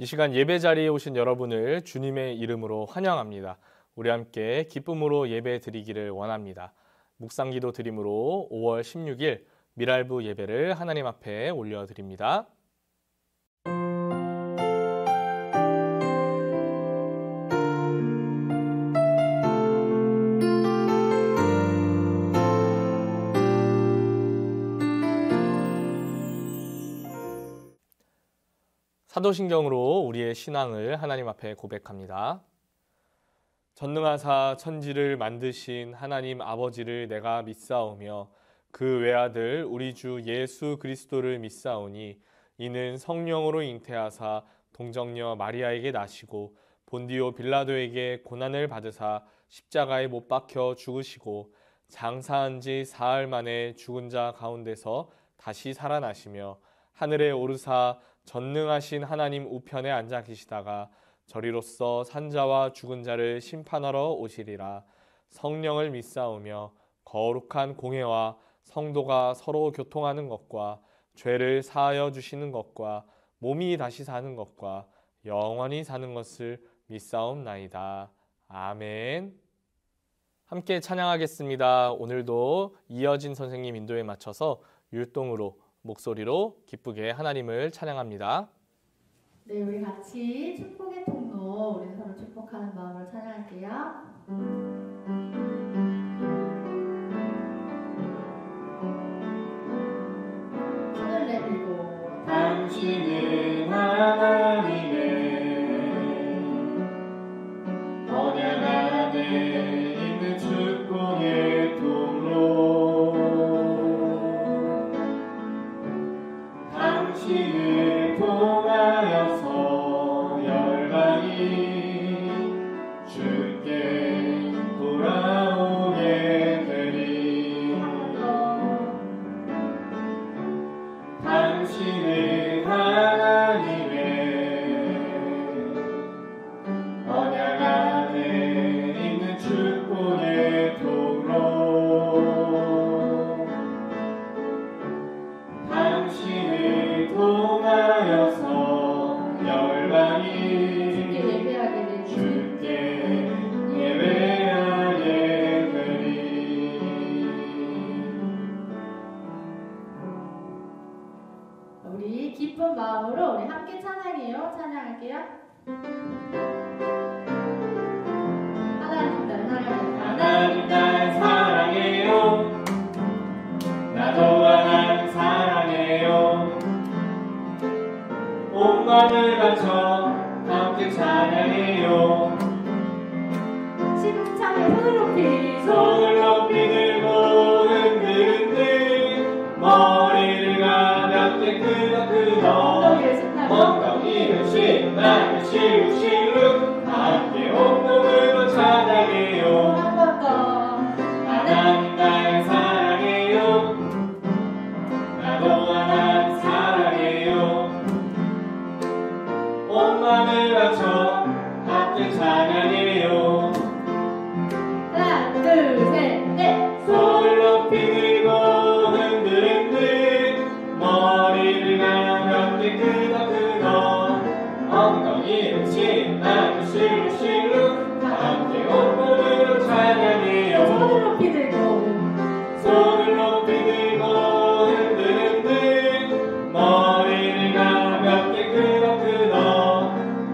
이 시간 예배 자리에 오신 여러분을 주님의 이름으로 환영합니다. 우리 함께 기쁨으로 예배 드리기를 원합니다. 묵상기도 드림으로 5월 16일 미랄부 예배를 하나님 앞에 올려드립니다. 사도신경으로 우리의 신앙을 하나님 앞에 고백합니다. 전능하사 천지를 만드신 하나님 아버지를 내가 믿사오며 그 외아들 우리 주 예수 그리스도를 믿사오니 이는 성령으로 잉태하사 동정녀 마리아에게 나시고 본디오 빌라도에게 고난을 받으사 십자가에 못 박혀 죽으시고 장사한 지 사흘 만에 죽은 자 가운데서 다시 살아나시며 하늘에 오르사 전능하신 하나님 우편에 앉아 계시다가 저리로서 산자와 죽은 자를 심판하러 오시리라. 성령을 믿사오며 거룩한 공회와 성도가 서로 교통하는 것과 죄를 사하여 주시는 것과 몸이 다시 사는 것과 영원히 사는 것을 믿사옵나이다. 아멘. 함께 찬양하겠습니다. 오늘도 이어진 선생님 인도에 맞춰서 율동으로 목소리로 기쁘게 하나님을 찬양합니다. 네, 우리 같이 축복의 통로, 우리 서로 축복하는 마음으로 찬양할게요. 손을 내밀고 당신은 하나님의 언약 안에 있는 축복의 통로, 당신을 통하여서 열방이 주께 돌아오게 되리. 당신은 하나님의 언약 안에 있는 축복의 통로, 당신을 통하여서 열방이 주께 예배하게 되리. 우리 기쁜 마음으로 우리 함께 찬양해요. 찬양할게요. 하나님 날 사랑해요. 나도 하나님 사랑해요. 온 마음을 바쳐 함께 찬양해요. 심창에 손을 높이 들고 흔들흔들 머리를 가볍게 끄덕끄덕 엉덩이를 신나게 실룩실룩 함께 온몸으로 찬양해요. 한 번 더. 하나님 날 사랑해요. 나도 하나님 사랑해요. 온 마음을 바쳐 함께 찬양해요. 하나, 둘, 셋, 넷. 손을 높이 들고 흔들흔들 머리를 가볍게 끄덕끄덕 엉덩이를 신나게 실룩실룩 함께 온몸으로 찬양해요. 손을 높이 들고 손을 높이 들고 흔들흔들 머리를 가볍게 끄덕끄덕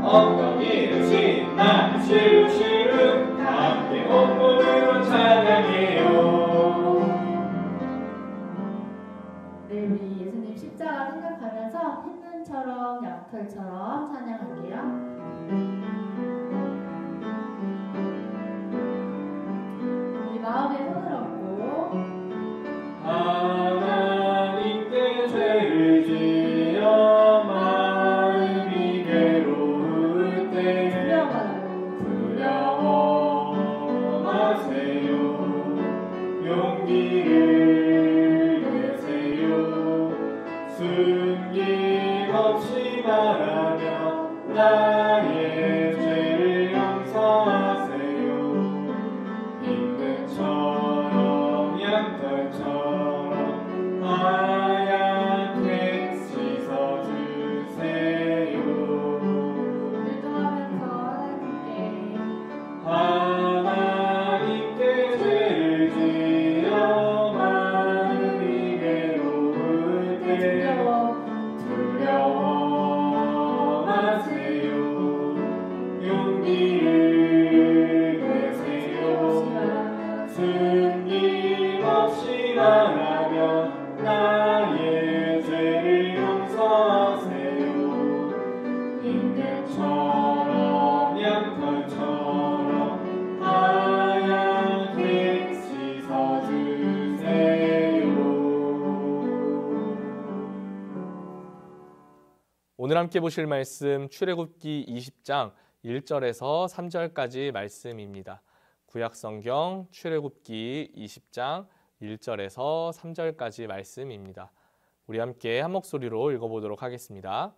엉덩이를 신나게 실룩실룩 함께 온몸으로 찬양해요. 네, 우리 예수님 십자가 생각하면서 흰눈처럼 양털처럼 찬양할게요. 우리 마음에 손을 얹고 하나님께 죄를 지어 마음이 괴로울 때 두려워마세요. 용기를 내세요. 숨김없이 말하며 나의 죄를 용서하세요. 흰눈처럼 양털처럼 하얗게 씻어주세요. 말하며 나의 죄를 용서하세요. 흰들처럼 양털처럼 하얗게 씻어주세요. 오늘 함께 보실 말씀 출애굽기 20장 1절에서 3절까지 말씀입니다. 구약성경 출애굽기 20장 1절에서 3절까지 말씀입니다. 우리 함께 한 목소리로 읽어보도록 하겠습니다.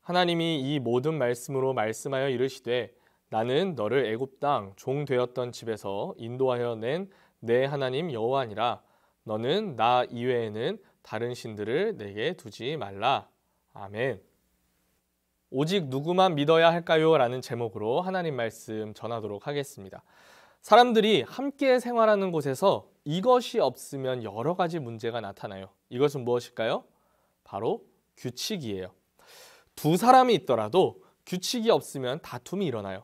하나님이 이 모든 말씀으로 말씀하여 이르시되 나는 너를 애굽 땅 종 되었던 집에서 인도하여 낸 내 하나님 여호와니라. 너는 나 이외에는 다른 신들을 내게 두지 말라. 아멘. 오직 누구만 믿어야 할까요? 라는 제목으로 하나님 말씀 전하도록 하겠습니다. 사람들이 함께 생활하는 곳에서 이것이 없으면 여러 가지 문제가 나타나요. 이것은 무엇일까요? 바로 규칙이에요. 두 사람이 있더라도 규칙이 없으면 다툼이 일어나요.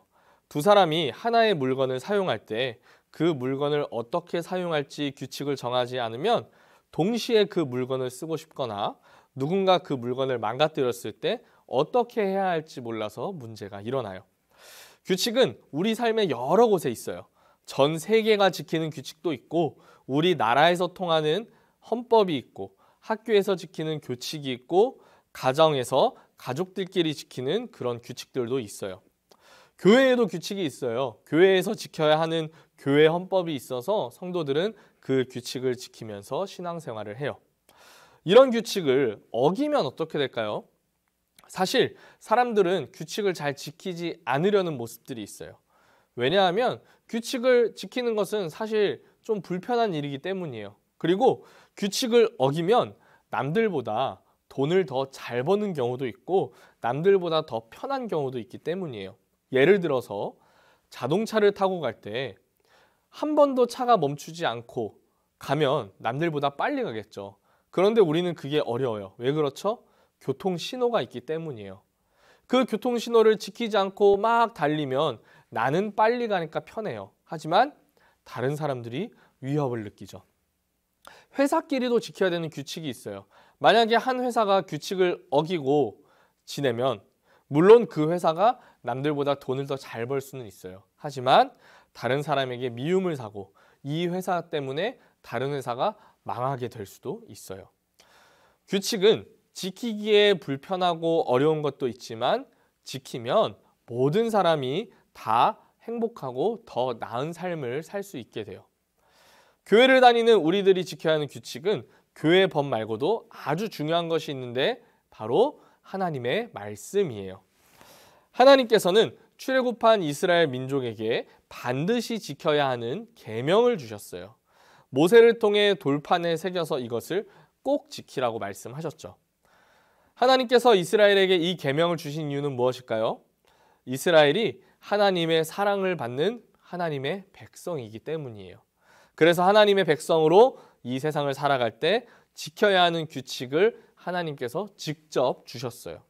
두 사람이 하나의 물건을 사용할 때 그 물건을 어떻게 사용할지 규칙을 정하지 않으면 동시에 그 물건을 쓰고 싶거나 누군가 그 물건을 망가뜨렸을 때 어떻게 해야 할지 몰라서 문제가 일어나요. 규칙은 우리 삶의 여러 곳에 있어요. 전 세계가 지키는 규칙도 있고 우리나라에서 통하는 헌법이 있고 학교에서 지키는 규칙이 있고 가정에서 가족들끼리 지키는 그런 규칙들도 있어요. 교회에도 규칙이 있어요. 교회에서 지켜야 하는 교회 헌법이 있어서 성도들은 그 규칙을 지키면서 신앙생활을 해요. 이런 규칙을 어기면 어떻게 될까요? 사실 사람들은 규칙을 잘 지키지 않으려는 모습들이 있어요. 왜냐하면 규칙을 지키는 것은 사실 좀 불편한 일이기 때문이에요. 그리고 규칙을 어기면 남들보다 돈을 더 잘 버는 경우도 있고 남들보다 더 편한 경우도 있기 때문이에요. 예를 들어서 자동차를 타고 갈 때 한 번도 차가 멈추지 않고 가면 남들보다 빨리 가겠죠. 그런데 우리는 그게 어려워요. 왜 그렇죠? 교통신호가 있기 때문이에요. 그 교통신호를 지키지 않고 막 달리면 나는 빨리 가니까 편해요. 하지만 다른 사람들이 위협을 느끼죠. 회사끼리도 지켜야 되는 규칙이 있어요. 만약에 한 회사가 규칙을 어기고 지내면 물론 그 회사가 남들보다 돈을 더 잘 벌 수는 있어요. 하지만 다른 사람에게 미움을 사고 이 회사 때문에 다른 회사가 망하게 될 수도 있어요. 규칙은 지키기에 불편하고 어려운 것도 있지만 지키면 모든 사람이 다 행복하고 더 나은 삶을 살 수 있게 돼요. 교회를 다니는 우리들이 지켜야 하는 규칙은 교회 법 말고도 아주 중요한 것이 있는데 바로 하나님의 말씀이에요. 하나님께서는 출애굽한 이스라엘 민족에게 반드시 지켜야 하는 계명을 주셨어요. 모세를 통해 돌판에 새겨서 이것을 꼭 지키라고 말씀하셨죠. 하나님께서 이스라엘에게 이 계명을 주신 이유는 무엇일까요? 이스라엘이 하나님의 사랑을 받는 하나님의 백성이기 때문이에요. 그래서 하나님의 백성으로 이 세상을 살아갈 때 지켜야 하는 규칙을 하나님께서 직접 주셨어요.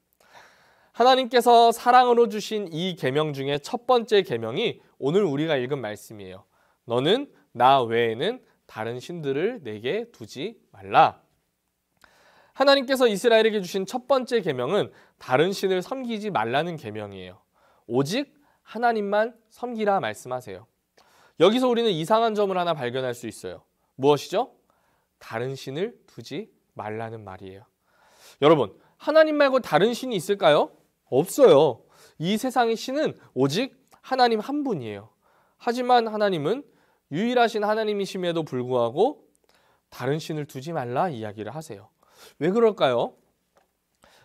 하나님께서 사랑으로 주신 이 계명 중에 첫 번째 계명이 오늘 우리가 읽은 말씀이에요. 너는 나 외에는 다른 신들을 내게 두지 말라. 하나님께서 이스라엘에게 주신 첫 번째 계명은 다른 신을 섬기지 말라는 계명이에요. 오직 하나님만 섬기라 말씀하세요. 여기서 우리는 이상한 점을 하나 발견할 수 있어요. 무엇이죠? 다른 신을 두지 말라는 말이에요. 여러분, 하나님 말고 다른 신이 있을까요? 없어요. 이 세상의 신은 오직 하나님 한 분이에요. 하지만 하나님은 유일하신 하나님이심에도 불구하고 다른 신을 두지 말라 이야기를 하세요. 왜 그럴까요?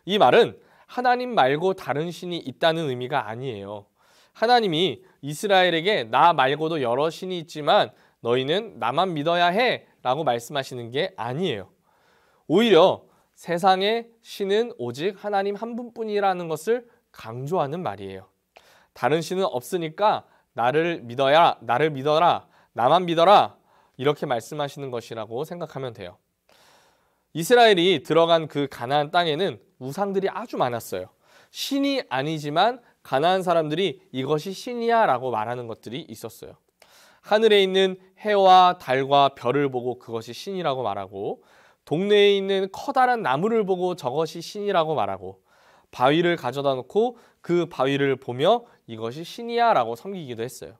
이 말은 하나님 말고 다른 신이 있다는 의미가 아니에요. 하나님이 이스라엘에게 나 말고도 여러 신이 있지만 너희는 나만 믿어야 해 라고 말씀하시는 게 아니에요. 오히려 세상의 신은 오직 하나님 한 분뿐이라는 것을 강조하는 말이에요. 다른 신은 없으니까 나를 믿어라, 나만 믿어라 이렇게 말씀하시는 것이라고 생각하면 돼요. 이스라엘이 들어간 그 가나안 땅에는 우상들이 아주 많았어요. 신이 아니지만 가나안 사람들이 이것이 신이야 라고 말하는 것들이 있었어요. 하늘에 있는 해와 달과 별을 보고 그것이 신이라고 말하고, 동네에 있는 커다란 나무를 보고 저것이 신이라고 말하고, 바위를 가져다 놓고 그 바위를 보며 이것이 신이야 라고 섬기기도 했어요.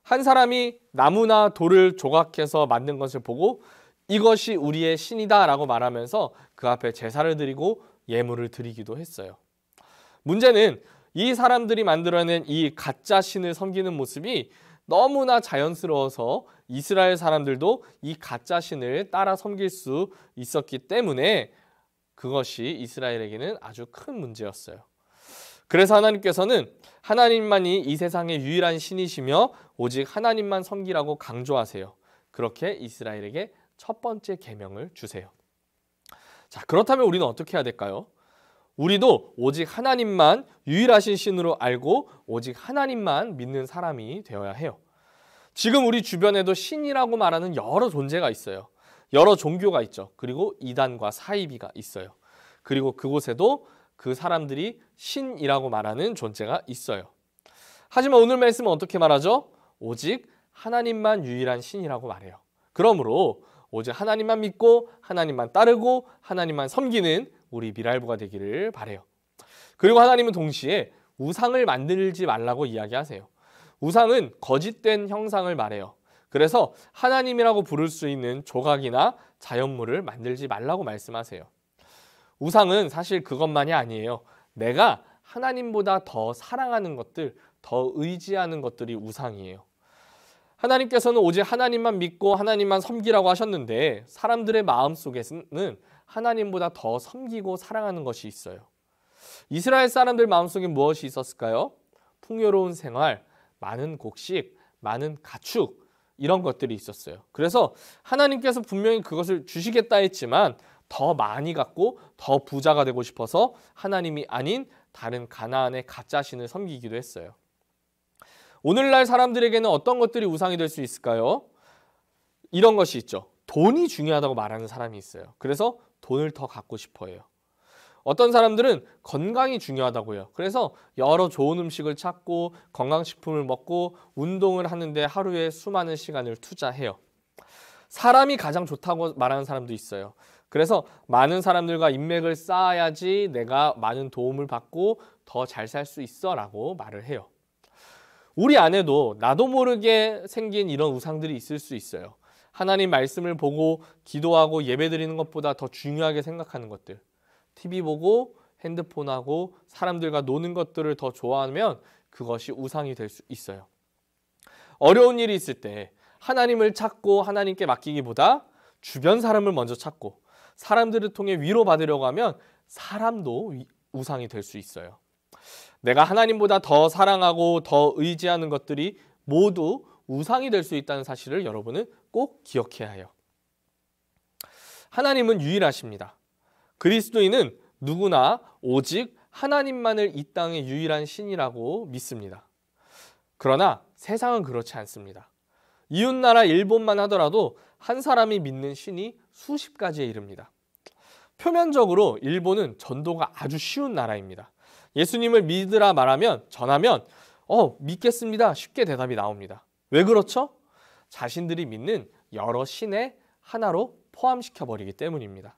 한 사람이 나무나 돌을 조각해서 만든 것을 보고 이것이 우리의 신이다 라고 말하면서 그 앞에 제사를 드리고 예물을 드리기도 했어요. 문제는 이 사람들이 만들어낸 이 가짜 신을 섬기는 모습이 너무나 자연스러워서 이스라엘 사람들도 이 가짜 신을 따라 섬길 수 있었기 때문에 그것이 이스라엘에게는 아주 큰 문제였어요. 그래서 하나님께서는 하나님만이 이 세상의 유일한 신이시며 오직 하나님만 섬기라고 강조하세요. 그렇게 이스라엘에게 첫 번째 계명을 주세요. 자, 그렇다면 우리는 어떻게 해야 될까요? 우리도 오직 하나님만 유일하신 신으로 알고 오직 하나님만 믿는 사람이 되어야 해요. 지금 우리 주변에도 신이라고 말하는 여러 존재가 있어요. 여러 종교가 있죠. 그리고 이단과 사이비가 있어요. 그리고 그곳에도 그 사람들이 신이라고 말하는 존재가 있어요. 하지만 오늘 말씀은 어떻게 말하죠? 오직 하나님만 유일한 신이라고 말해요. 그러므로 오직 하나님만 믿고 하나님만 따르고 하나님만 섬기는 우리 미랄부가 되기를 바라요. 그리고 하나님은 동시에 우상을 만들지 말라고 이야기하세요. 우상은 거짓된 형상을 말해요. 그래서 하나님이라고 부를 수 있는 조각이나 자연물을 만들지 말라고 말씀하세요. 우상은 사실 그것만이 아니에요. 내가 하나님보다 더 사랑하는 것들, 더 의지하는 것들이 우상이에요. 하나님께서는 오직 하나님만 믿고 하나님만 섬기라고 하셨는데 사람들의 마음속에는 하나님보다 더 섬기고 사랑하는 것이 있어요. 이스라엘 사람들 마음속에 무엇이 있었을까요? 풍요로운 생활, 많은 곡식, 많은 가축 이런 것들이 있었어요. 그래서 하나님께서 분명히 그것을 주시겠다 했지만 더 많이 갖고 더 부자가 되고 싶어서 하나님이 아닌 다른 가나안의 가짜 신을 섬기기도 했어요. 오늘날 사람들에게는 어떤 것들이 우상이 될 수 있을까요? 이런 것이 있죠. 돈이 중요하다고 말하는 사람이 있어요. 그래서 돈을 더 갖고 싶어 해요. 어떤 사람들은 건강이 중요하다고 해요. 그래서 여러 좋은 음식을 찾고 건강식품을 먹고 운동을 하는데 하루에 수많은 시간을 투자해요. 사람이 가장 좋다고 말하는 사람도 있어요. 그래서 많은 사람들과 인맥을 쌓아야지 내가 많은 도움을 받고 더 잘 살 수 있어 라고 말을 해요. 우리 안에도 나도 모르게 생긴 이런 우상들이 있을 수 있어요. 하나님 말씀을 보고 기도하고 예배드리는 것보다 더 중요하게 생각하는 것들. TV 보고 핸드폰하고 사람들과 노는 것들을 더 좋아하면 그것이 우상이 될 수 있어요. 어려운 일이 있을 때 하나님을 찾고 하나님께 맡기기보다 주변 사람을 먼저 찾고 사람들을 통해 위로받으려고 하면 사람도 우상이 될 수 있어요. 내가 하나님보다 더 사랑하고 더 의지하는 것들이 모두 우상이 될 수 있다는 사실을 여러분은 꼭 기억해야 해요. 하나님은 유일하십니다. 그리스도인은 누구나 오직 하나님만을 이 땅의 유일한 신이라고 믿습니다. 그러나 세상은 그렇지 않습니다. 이웃나라 일본만 하더라도 한 사람이 믿는 신이 수십 가지에 이릅니다. 표면적으로 일본은 전도가 아주 쉬운 나라입니다. 예수님을 믿으라 말하면 전하면 믿겠습니다. 쉽게 대답이 나옵니다. 왜 그렇죠? 자신들이 믿는 여러 신의 하나로 포함시켜버리기 때문입니다.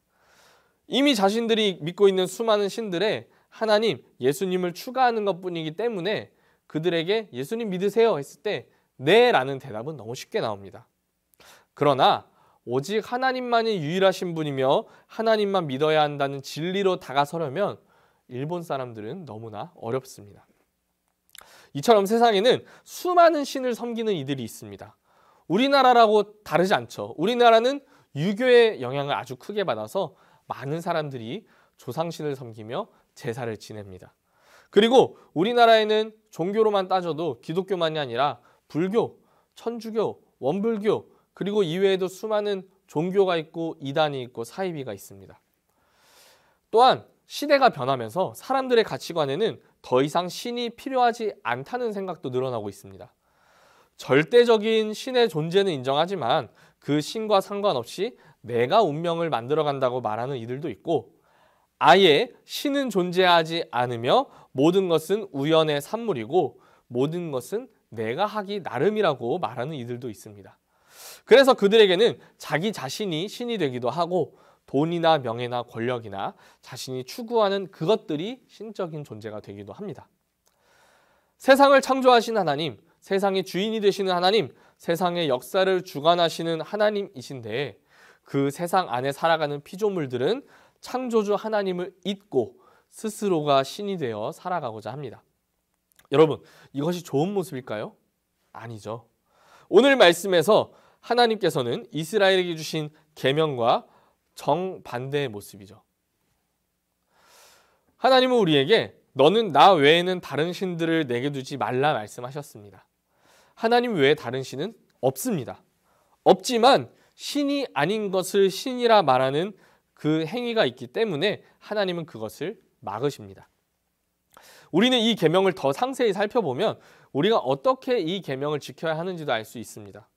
이미 자신들이 믿고 있는 수많은 신들에 하나님, 예수님을 추가하는 것뿐이기 때문에 그들에게 예수님 믿으세요 했을 때 네 라는 대답은 너무 쉽게 나옵니다. 그러나 오직 하나님만이 유일하신 분이며 하나님만 믿어야 한다는 진리로 다가서려면 일본 사람들은 너무나 어렵습니다. 이처럼 세상에는 수많은 신을 섬기는 이들이 있습니다. 우리나라라고 다르지 않죠. 우리나라는 유교의 영향을 아주 크게 받아서 많은 사람들이 조상신을 섬기며 제사를 지냅니다. 그리고 우리나라에는 종교로만 따져도 기독교만이 아니라 불교, 천주교, 원불교 그리고 이외에도 수많은 종교가 있고 이단이 있고 사이비가 있습니다. 또한 시대가 변하면서 사람들의 가치관에는 더 이상 신이 필요하지 않다는 생각도 늘어나고 있습니다. 절대적인 신의 존재는 인정하지만 그 신과 상관없이 내가 운명을 만들어간다고 말하는 이들도 있고 아예 신은 존재하지 않으며 모든 것은 우연의 산물이고 모든 것은 내가 하기 나름이라고 말하는 이들도 있습니다. 그래서 그들에게는 자기 자신이 신이 되기도 하고 돈이나 명예나 권력이나 자신이 추구하는 그것들이 신적인 존재가 되기도 합니다. 세상을 창조하신 하나님, 세상의 주인이 되시는 하나님, 세상의 역사를 주관하시는 하나님이신데 그 세상 안에 살아가는 피조물들은 창조주 하나님을 잊고 스스로가 신이 되어 살아가고자 합니다. 여러분, 이것이 좋은 모습일까요? 아니죠. 오늘 말씀에서 하나님께서는 이스라엘에게 주신 계명과 정반대의 모습이죠. 하나님은 우리에게 너는 나 외에는 다른 신들을 내게 두지 말라 말씀하셨습니다. 하나님 외에 다른 신은 없습니다. 없지만 신이 아닌 것을 신이라 말하는 그 행위가 있기 때문에 하나님은 그것을 막으십니다. 우리는 이 계명을 더 상세히 살펴보면 우리가 어떻게 이 계명을 지켜야 하는지도 알 수 있습니다.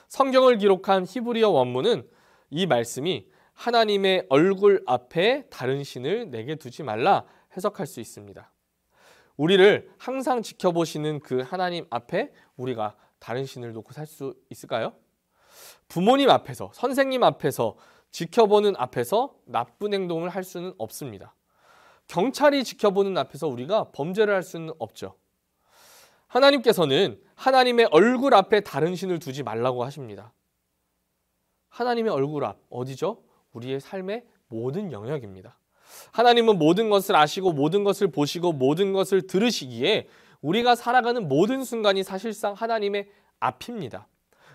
성경을 기록한 히브리어 원문은 이 말씀이 하나님의 얼굴 앞에 다른 신을 내게 두지 말라 해석할 수 있습니다. 우리를 항상 지켜보시는 그 하나님 앞에 우리가 다른 신을 놓고 살 수 있을까요? 부모님 앞에서, 선생님 앞에서, 지켜보는 앞에서 나쁜 행동을 할 수는 없습니다. 경찰이 지켜보는 앞에서 우리가 범죄를 할 수는 없죠. 하나님께서는 하나님의 얼굴 앞에 다른 신을 두지 말라고 하십니다. 하나님의 얼굴 앞, 어디죠? 우리의 삶의 모든 영역입니다. 하나님은 모든 것을 아시고 모든 것을 보시고 모든 것을 들으시기에 우리가 살아가는 모든 순간이 사실상 하나님의 앞입니다.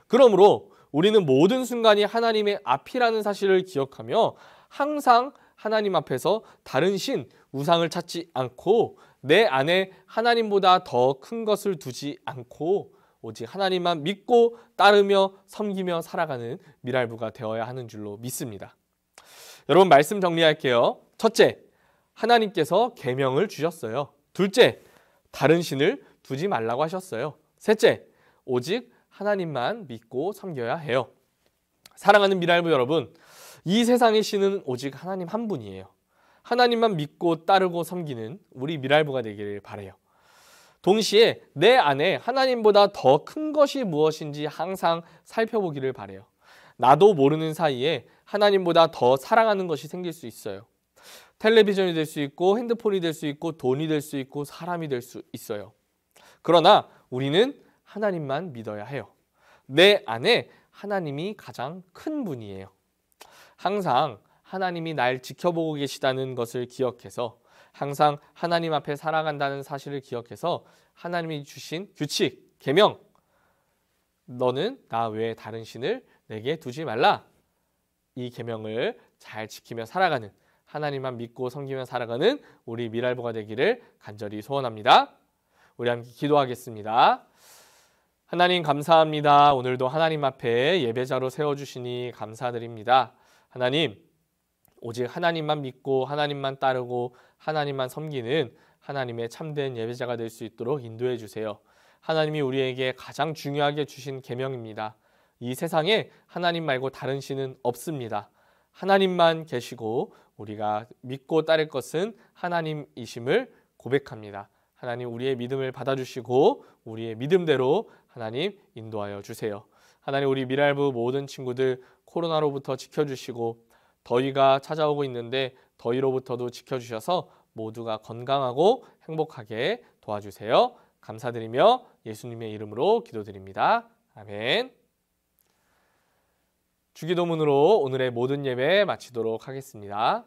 그러므로 우리는 모든 순간이 하나님의 앞이라는 사실을 기억하며 항상 하나님 앞에서 다른 신, 우상을 찾지 않고 내 안에 하나님보다 더 큰 것을 두지 않고 오직 하나님만 믿고 따르며 섬기며 살아가는 미랄부가 되어야 하는 줄로 믿습니다. 여러분, 말씀 정리할게요. 첫째, 하나님께서 계명을 주셨어요. 둘째, 다른 신을 두지 말라고 하셨어요. 셋째, 오직 하나님만 믿고 섬겨야 해요. 사랑하는 미랄부 여러분, 이 세상의 신은 오직 하나님 한 분이에요. 하나님만 믿고 따르고 섬기는 우리 미랄부가 되기를 바라요. 동시에 내 안에 하나님보다 더 큰 것이 무엇인지 항상 살펴보기를 바라요. 나도 모르는 사이에 하나님보다 더 사랑하는 것이 생길 수 있어요. 텔레비전이 될 수 있고 핸드폰이 될 수 있고 돈이 될 수 있고 사람이 될 수 있어요. 그러나 우리는 하나님만 믿어야 해요. 내 안에 하나님이 가장 큰 분이에요. 항상 하나님이 날 지켜보고 계시다는 것을 기억해서 항상 하나님 앞에 살아간다는 사실을 기억해서 하나님이 주신 규칙, 계명, 너는 나 외에 다른 신을 내게 두지 말라. 이 계명을 잘 지키며 살아가는, 하나님만 믿고 섬기며 살아가는 우리 미랄부가 되기를 간절히 소원합니다. 우리 함께 기도하겠습니다. 하나님 감사합니다. 오늘도 하나님 앞에 예배자로 세워주시니 감사드립니다. 하나님, 오직 하나님만 믿고 하나님만 따르고 하나님만 섬기는 하나님의 참된 예배자가 될 수 있도록 인도해 주세요. 하나님이 우리에게 가장 중요하게 주신 계명입니다. 이 세상에 하나님 말고 다른 신은 없습니다. 하나님만 계시고 우리가 믿고 따를 것은 하나님이심을 고백합니다. 하나님, 우리의 믿음을 받아주시고 우리의 믿음대로 하나님 인도하여 주세요. 하나님, 우리 미랄부 모든 친구들 코로나로부터 지켜주시고 더위가 찾아오고 있는데 더위로부터도 지켜주셔서 모두가 건강하고 행복하게 도와주세요. 감사드리며 예수님의 이름으로 기도드립니다. 아멘. 주기도문으로 오늘의 모든 예배 마치도록 하겠습니다.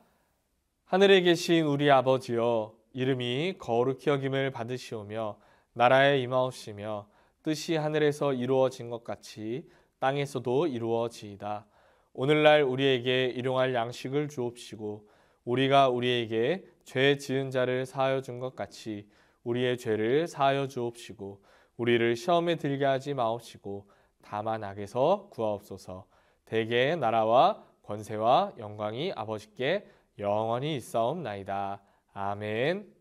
하늘에 계신 우리 아버지여, 이름이 거룩히 여김을 받으시오며 나라에 임하옵시며 뜻이 하늘에서 이루어진 것 같이 땅에서도 이루어지이다. 오늘날 우리에게 일용할 양식을 주옵시고 우리가 우리에게 죄 지은 자를 사하여 준 것 같이 우리의 죄를 사하여 주옵시고 우리를 시험에 들게 하지 마옵시고 다만 악에서 구하옵소서. 대개의 나라와 권세와 영광이 아버지께 영원히 있사옵나이다. 아멘.